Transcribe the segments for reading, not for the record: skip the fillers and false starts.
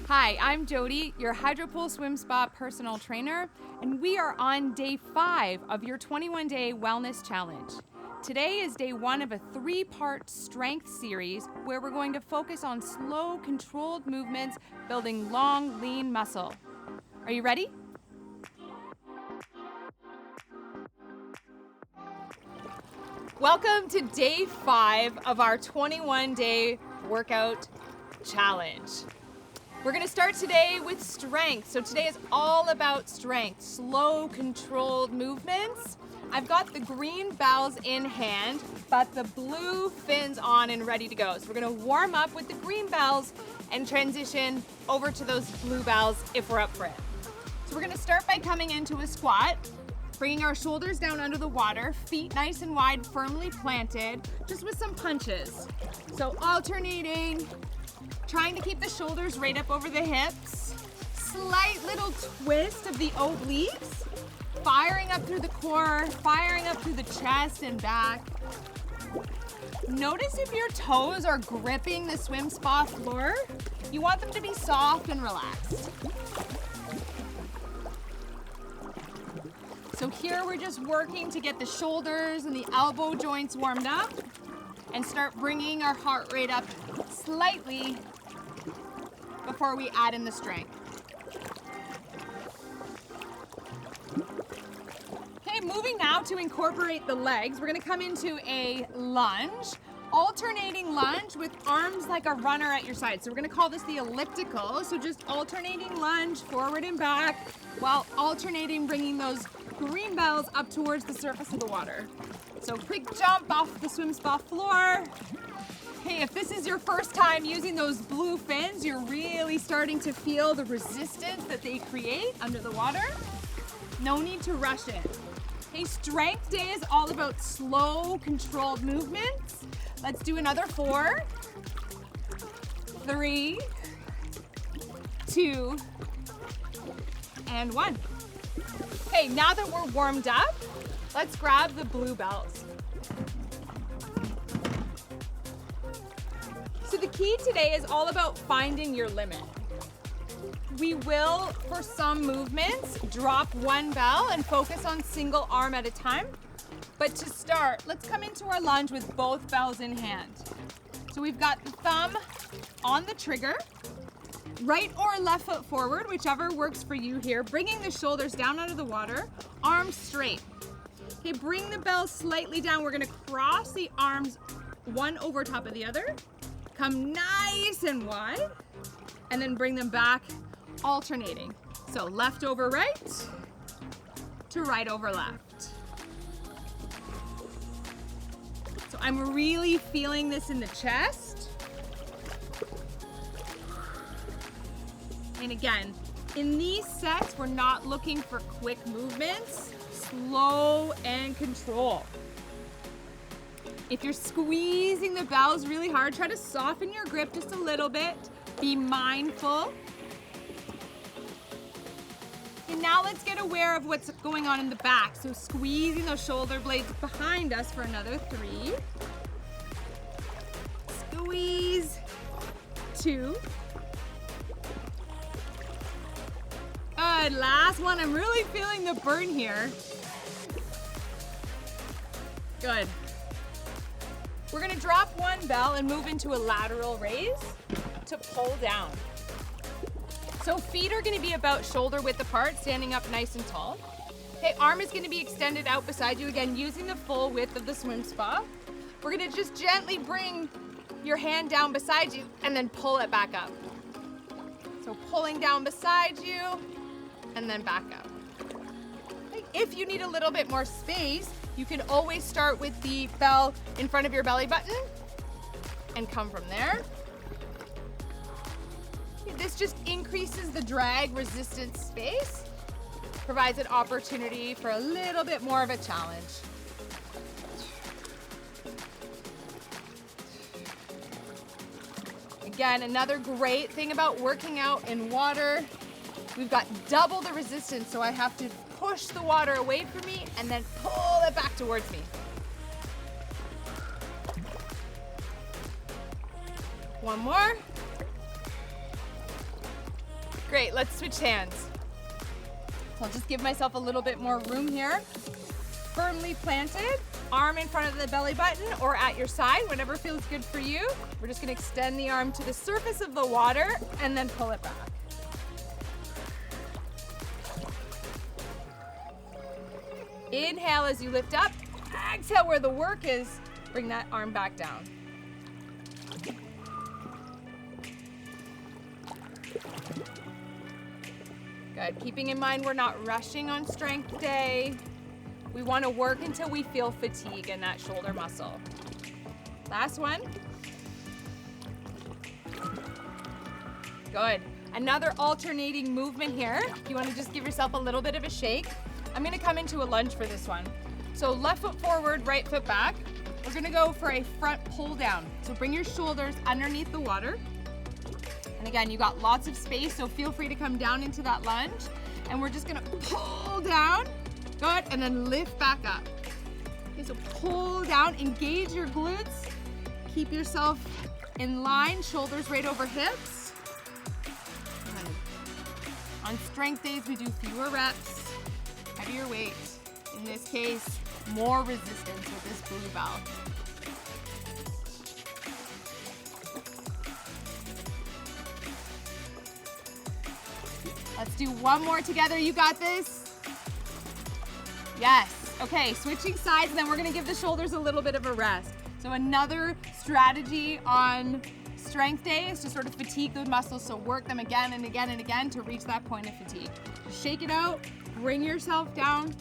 Hi, I'm Jodie, your HydroPool Swim Spa personal trainer, and we are on day 5 of your 21-day wellness challenge. Today is day 1 of a 3-part strength series where we're going to focus on slow, controlled movements, building long, lean muscle. Are you ready? Welcome to day 5 of our 21-day workout challenge. We're going to start today with strength. So today is all about strength, slow, controlled movements. I've got the green bells in hand, but the blue fins on and ready to go. So we're going to warm up with the green bells and transition over to those blue bells if we're up for it. So we're going to start by coming into a squat, bringing our shoulders down under the water, feet nice and wide, firmly planted, just with some punches. So alternating, trying to keep the shoulders right up over the hips. Slight little twist of the obliques. Firing up through the core, firing up through the chest and back. Notice if your toes are gripping the swim spa floor. You want them to be soft and relaxed. So here we're just working to get the shoulders and the elbow joints warmed up and start bringing our heart rate up slightly before we add in the strength. Okay, moving now to incorporate the legs. We're gonna come into a lunge, alternating lunge with arms like a runner at your side. So we're gonna call this the elliptical. So just alternating lunge forward and back while alternating bringing those green bells up towards the surface of the water. So quick jump off the swim spa floor. Hey, if this is your first time using those blue fins, you're really starting to feel the resistance that they create under the water. No need to rush it. Hey, strength day is all about slow, controlled movements. Let's do another 4, 3, 2, and 1. Okay, now that we're warmed up, let's grab the blue bells. So the key today is all about finding your limit. We will, for some movements, drop one bell and focus on single arm at a time. But to start, let's come into our lunge with both bells in hand. So we've got the thumb on the trigger, right or left foot forward, whichever works for you here, bringing the shoulders down under the water, arms straight. Okay, bring the bell slightly down. We're gonna cross the arms one over top of the other. Come nice and wide, and then bring them back, alternating. So left over right to right over left. So I'm really feeling this in the chest. And again, in these sets, we're not looking for quick movements, slow and control. If you're squeezing the bells really hard, try to soften your grip just a little bit. Be mindful. And now let's get aware of what's going on in the back. So squeezing those shoulder blades behind us for another 3. Squeeze. 2. Good, last one. I'm really feeling the burn here. Good. We're gonna drop one bell and move into a lateral raise to pull down. So feet are gonna be about shoulder width apart, standing up nice and tall. Okay, arm is gonna be extended out beside you, again, using the full width of the swim spa. We're gonna just gently bring your hand down beside you and then pull it back up. So pulling down beside you and then back up. Okay, if you need a little bit more space, you can always start with the bell in front of your belly button and come from there. This just increases the drag resistance space, provides an opportunity for a little bit more of a challenge. Again, another great thing about working out in water, we've got double the resistance, so I have to push the water away from me and then pull it back towards me. One more. Great, let's switch hands. So I'll just give myself a little bit more room here. Firmly planted, arm in front of the belly button or at your side, whatever feels good for you. We're just gonna extend the arm to the surface of the water and then pull it back. Inhale as you lift up, exhale where the work is, bring that arm back down. Good, keeping in mind we're not rushing on strength day. We want to work until we feel fatigue in that shoulder muscle. Last one. Good. Another alternating movement here. If you want to just give yourself a little bit of a shake. I'm going to come into a lunge for this one. So left foot forward, right foot back. We're going to go for a front pull down. So bring your shoulders underneath the water. And again, you got lots of space, so feel free to come down into that lunge. And we're just going to pull down. Good, and then lift back up. Okay, so pull down, engage your glutes. Keep yourself in line, shoulders right over hips. Good. On strength days, we do fewer reps, heavier weight. In this case, more resistance with this blue belt. Let's do one more together. You got this. Yes. Okay, switching sides, and then we're gonna give the shoulders a little bit of a rest. So another strategy on strength day is to sort of fatigue those muscles, so work them again and again and again to reach that point of fatigue. Shake it out, bring yourself down,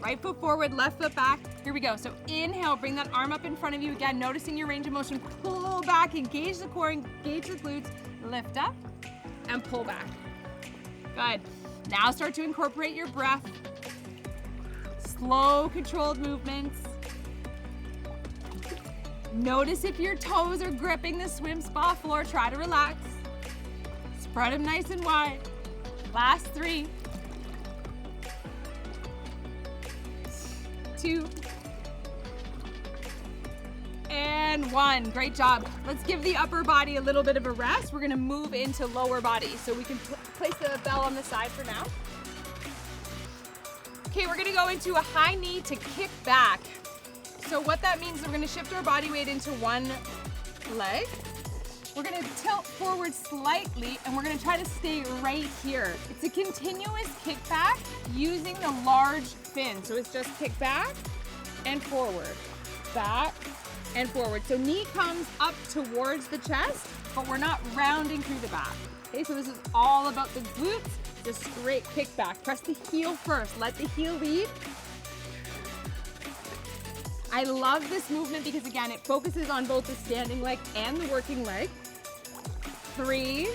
right foot forward, left foot back. Here we go. So inhale, bring that arm up in front of you again, noticing your range of motion. Pull back, engage the core, engage the glutes, lift up, and pull back. Good. Now start to incorporate your breath. Slow, controlled movements. Notice if your toes are gripping the swim spa floor. Try to relax. Spread them nice and wide. Last 3, 2, and 1. Great job. Let's give the upper body a little bit of a rest. We're gonna move into lower body. So we can place the bell on the side for now. Okay, we're gonna go into a high knee to kick back. So what that means is we're gonna shift our body weight into one leg. We're gonna tilt forward slightly and we're gonna try to stay right here. It's a continuous kick back using the large fin. So it's just kick back and forward, back and forward. So knee comes up towards the chest, but we're not rounding through the back. Okay, so this is all about the glutes. The straight kick back. Press the heel first. Let the heel lead. I love this movement because again, it focuses on both the standing leg and the working leg. 3.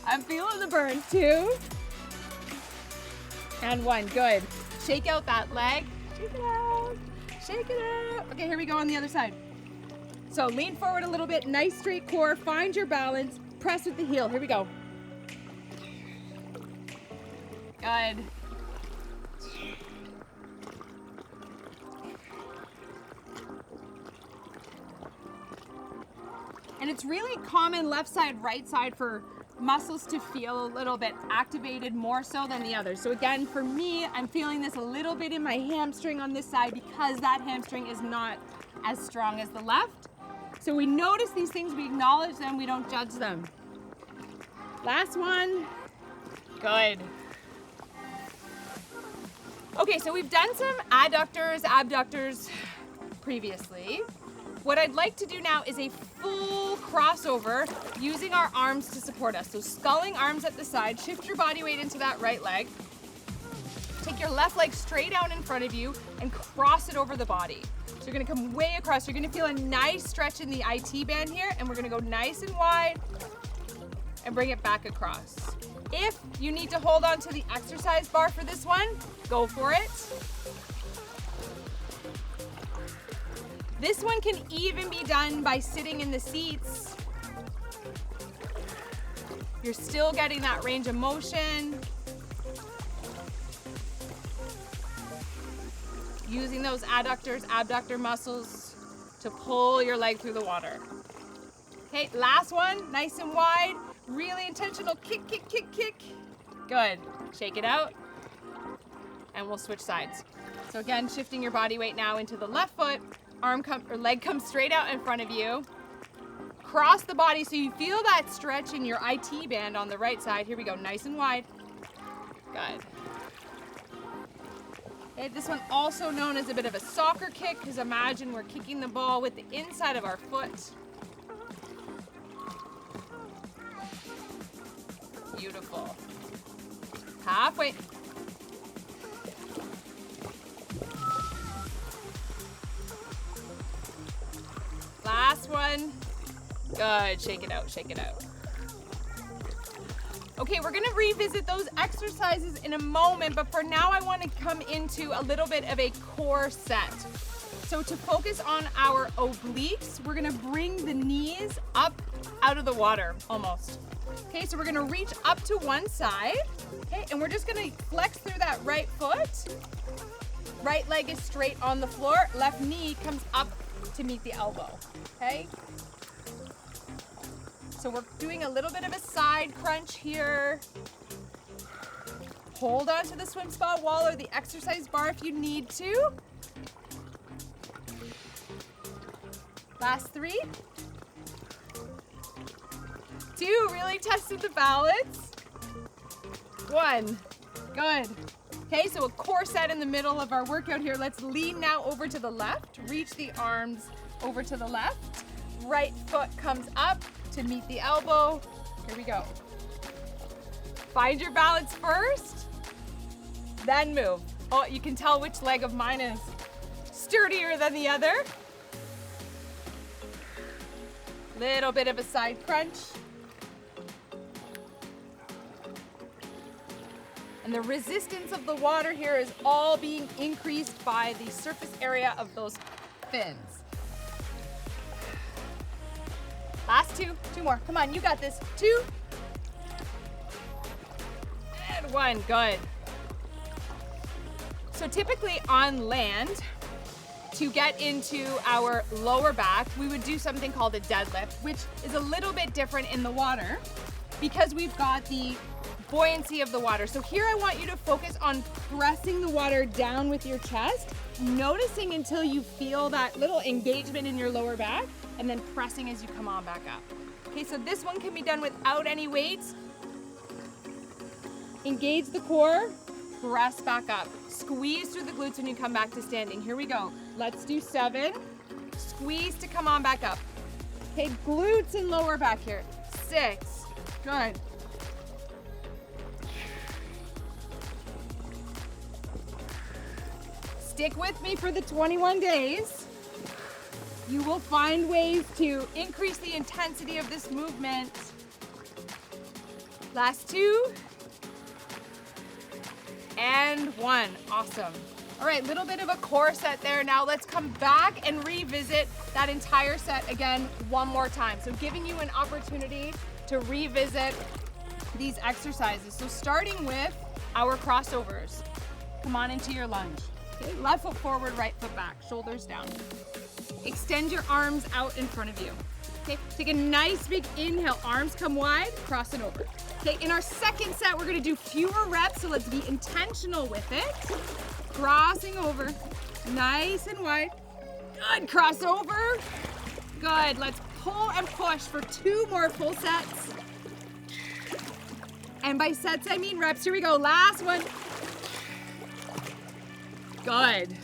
I'm feeling the burn. 2. And 1. Good. Shake out that leg. Shake it out. Shake it out. Okay, here we go on the other side. So lean forward a little bit. Nice straight core. Find your balance. Press with the heel. Here we go. Good. And it's really common left side, right side for muscles to feel a little bit activated more so than the others. So again, for me, I'm feeling this a little bit in my hamstring on this side because that hamstring is not as strong as the left. So we notice these things, we acknowledge them, we don't judge them. Last one. Good. Okay, so we've done some adductors, abductors previously. What I'd like to do now is a full crossover using our arms to support us. So sculling arms at the side, shift your body weight into that right leg. Take your left leg straight out in front of you and cross it over the body. So you're gonna come way across. You're gonna feel a nice stretch in the IT band here, and we're gonna go nice and wide and bring it back across. If you need to hold on to the exercise bar for this one, go for it. This one can even be done by sitting in the seats. You're still getting that range of motion. Using those adductors, abductor muscles to pull your leg through the water. Okay, last one, nice and wide. Really intentional kick, kick, kick, kick. Good. Shake it out. And we'll switch sides. So again, shifting your body weight now into the left foot. Leg comes straight out in front of you. Cross the body so you feel that stretch in your IT band on the right side. Here we go, nice and wide. Good. Okay, this one also known as a bit of a soccer kick, because imagine we're kicking the ball with the inside of our foot. Beautiful. Halfway. Last one. Good, shake it out, shake it out. Okay, we're gonna revisit those exercises in a moment, but for now I wanna come into a little bit of a core set. So to focus on our obliques, we're gonna bring the knees up out of the water, almost. Okay, so we're gonna reach up to one side, okay, and we're just gonna flex through that right foot. Right leg is straight on the floor, left knee comes up to meet the elbow, okay? So we're doing a little bit of a side crunch here. Hold on to the swim spa wall or the exercise bar if you need to. Last 3. 2, really tested the balance. 1, good. Okay, so a core set in the middle of our workout here. Let's lean now over to the left. Reach the arms over to the left. Right foot comes up to meet the elbow. Here we go. Find your balance first, then move. Oh, you can tell which leg of mine is sturdier than the other. Little bit of a side crunch. And the resistance of the water here is all being increased by the surface area of those fins. Last 2 more. Come on, you got this. 2. And 1, good. So typically on land, to get into our lower back, we would do something called a deadlift, which is a little bit different in the water because we've got the buoyancy of the water. So here I want you to focus on pressing the water down with your chest, noticing until you feel that little engagement in your lower back, and then pressing as you come on back up. Okay, so this one can be done without any weights. Engage the core, press back up. Squeeze through the glutes when you come back to standing. Here we go. Let's do 7. Squeeze to come on back up. Okay, glutes and lower back here. 6, good. Stick with me for the 21 days. You will find ways to increase the intensity of this movement. Last 2. And 1, awesome. All right, little bit of a core set there. Now let's come back and revisit that entire set again one more time. So giving you an opportunity to revisit these exercises. So starting with our crossovers. Come on into your lunge. Okay, left foot forward, right foot back, shoulders down. Extend your arms out in front of you. Okay, take a nice big inhale, arms come wide, cross it over. Okay, in our second set, we're gonna do fewer reps, so let's be intentional with it. Crossing over, nice and wide. Good, cross over. Good, let's pull and push for 2 more full sets. And by sets, I mean reps. Here we go, last one. Good.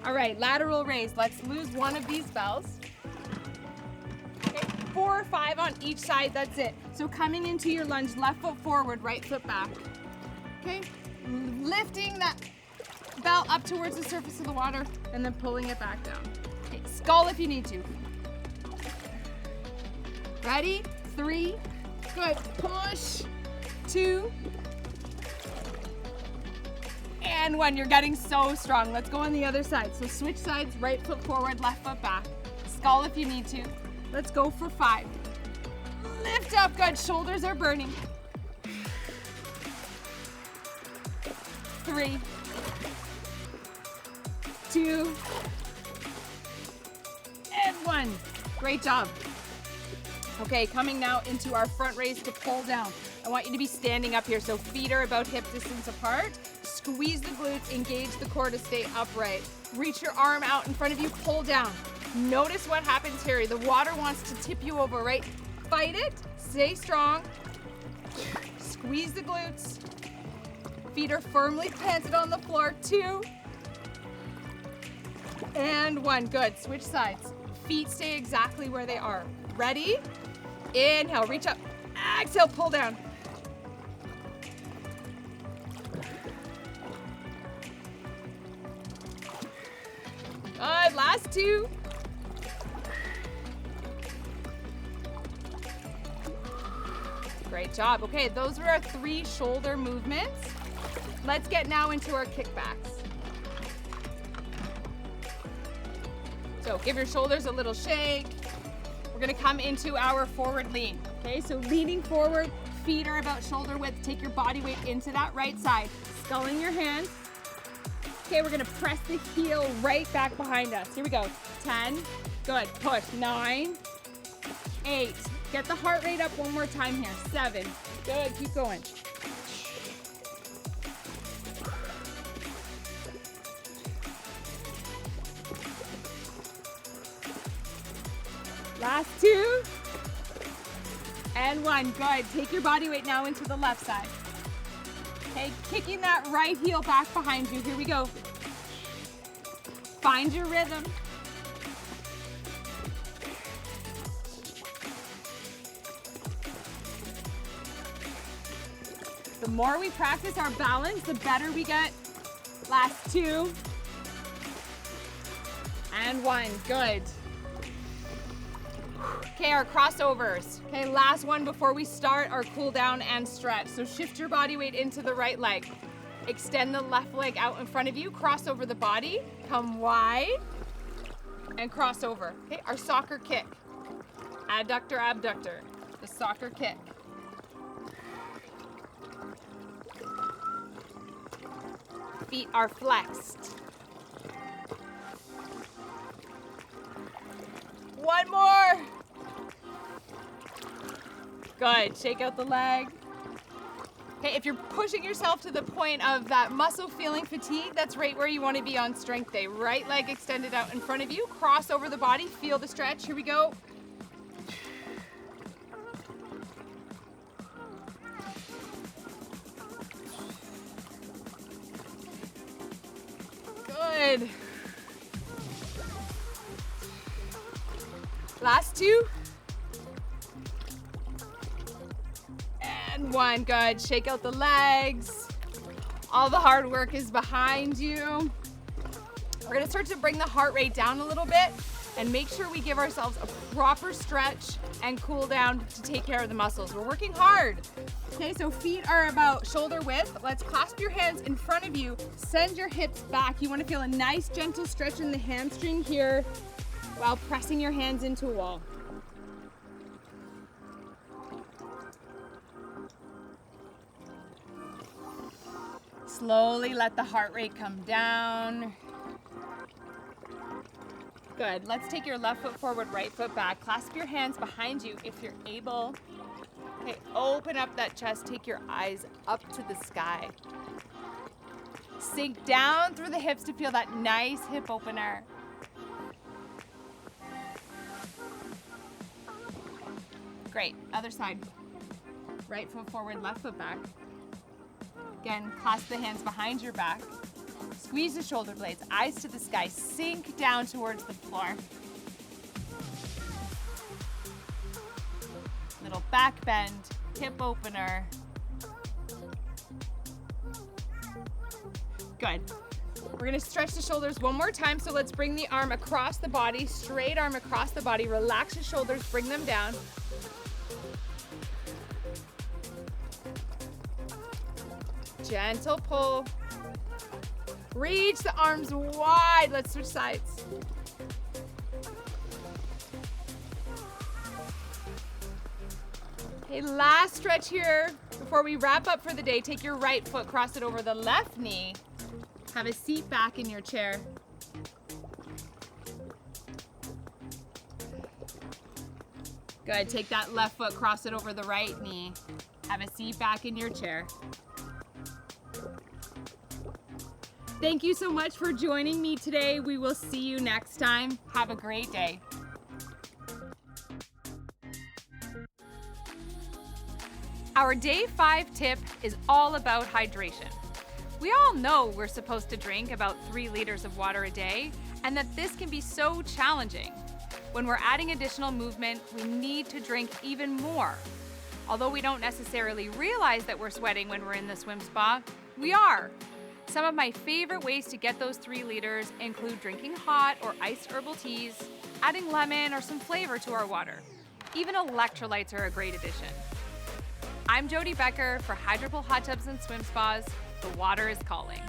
All right, lateral raise. Let's lose one of these bells. Okay, 4 or 5 on each side, that's it. So coming into your lunge, left foot forward, right foot back. Okay, lifting that bell up towards the surface of the water and then pulling it back down. Okay, skull if you need to. Ready? 3, good, push, 2, and 1. You're getting so strong. Let's go on the other side. So switch sides, right foot forward, left foot back. Skull if you need to. Let's go for 5. Lift up, good, shoulders are burning. 3, 2, and 1. Great job. Okay, coming now into our front raise to pull down. I want you to be standing up here, so feet are about hip distance apart. Squeeze the glutes, engage the core to stay upright. Reach your arm out in front of you, pull down. Notice what happens here. The water wants to tip you over, right? Fight it, stay strong. Squeeze the glutes. Feet are firmly planted on the floor. 2. And 1, good. Switch sides. Feet stay exactly where they are. Ready? Inhale, reach up. Exhale, pull down. Good, last 2. Great job. Okay, those were our 3 shoulder movements. Let's get now into our kickbacks. So give your shoulders a little shake. We're gonna come into our forward lean. Okay, so leaning forward, feet are about shoulder width. Take your body weight into that right side. Sculling your hands. Okay, we're gonna press the heel right back behind us. Here we go. 10, good, push. 9, 8. Get the heart rate up one more time here. 7, good, keep going. Last 2. And 1, good. Take your body weight now into the left side. Okay, kicking that right heel back behind you. Here we go. Find your rhythm. The more we practice our balance, the better we get. Last 2. And 1, good. Okay, our crossovers. Okay, last one before we start our cool down and stretch. So shift your body weight into the right leg. Extend the left leg out in front of you. Cross over the body. Come wide and cross over. Okay, our soccer kick. Adductor, abductor. The soccer kick. Feet are flexed. 1 more. Good, shake out the leg. Okay, if you're pushing yourself to the point of that muscle feeling fatigue, that's right where you want to be on strength day. Right leg extended out in front of you, cross over the body, feel the stretch. Here we go. Good. Last 2. And 1, good. Shake out the legs. All the hard work is behind you. We're gonna start to bring the heart rate down a little bit and make sure we give ourselves a proper stretch and cool down to take care of the muscles. We're working hard. Okay, so feet are about shoulder width. Let's clasp your hands in front of you. Send your hips back. You wanna feel a nice gentle stretch in the hamstring here while pressing your hands into a wall. Slowly let the heart rate come down. Good. Let's take your left foot forward, right foot back. Clasp your hands behind you if you're able. Okay, open up that chest. Take your eyes up to the sky. Sink down through the hips to feel that nice hip opener. Great. Other side. Right foot forward, left foot back. Again, clasp the hands behind your back. Squeeze the shoulder blades, eyes to the sky. Sink down towards the floor. Little back bend, hip opener. Good. We're gonna stretch the shoulders one more time, so let's bring the arm across the body, straight arm across the body. Relax the shoulders, bring them down. Gentle pull. Reach the arms wide. Let's switch sides. Okay, last stretch here before we wrap up for the day. Take your right foot, cross it over the left knee. Have a seat back in your chair. Good, take that left foot, cross it over the right knee. Have a seat back in your chair. Thank you so much for joining me today. We will see you next time. Have a great day. Our day 5 tip is all about hydration. We all know we're supposed to drink about 3 liters of water a day, and that this can be so challenging. When we're adding additional movement, we need to drink even more. Although we don't necessarily realize that we're sweating when we're in the swim spa, we are. Some of my favorite ways to get those 3 liters include drinking hot or iced herbal teas, adding lemon or some flavor to our water. Even electrolytes are a great addition. I'm Jodie Becker for Hydropool Hot Tubs and Swim Spas. The water is calling.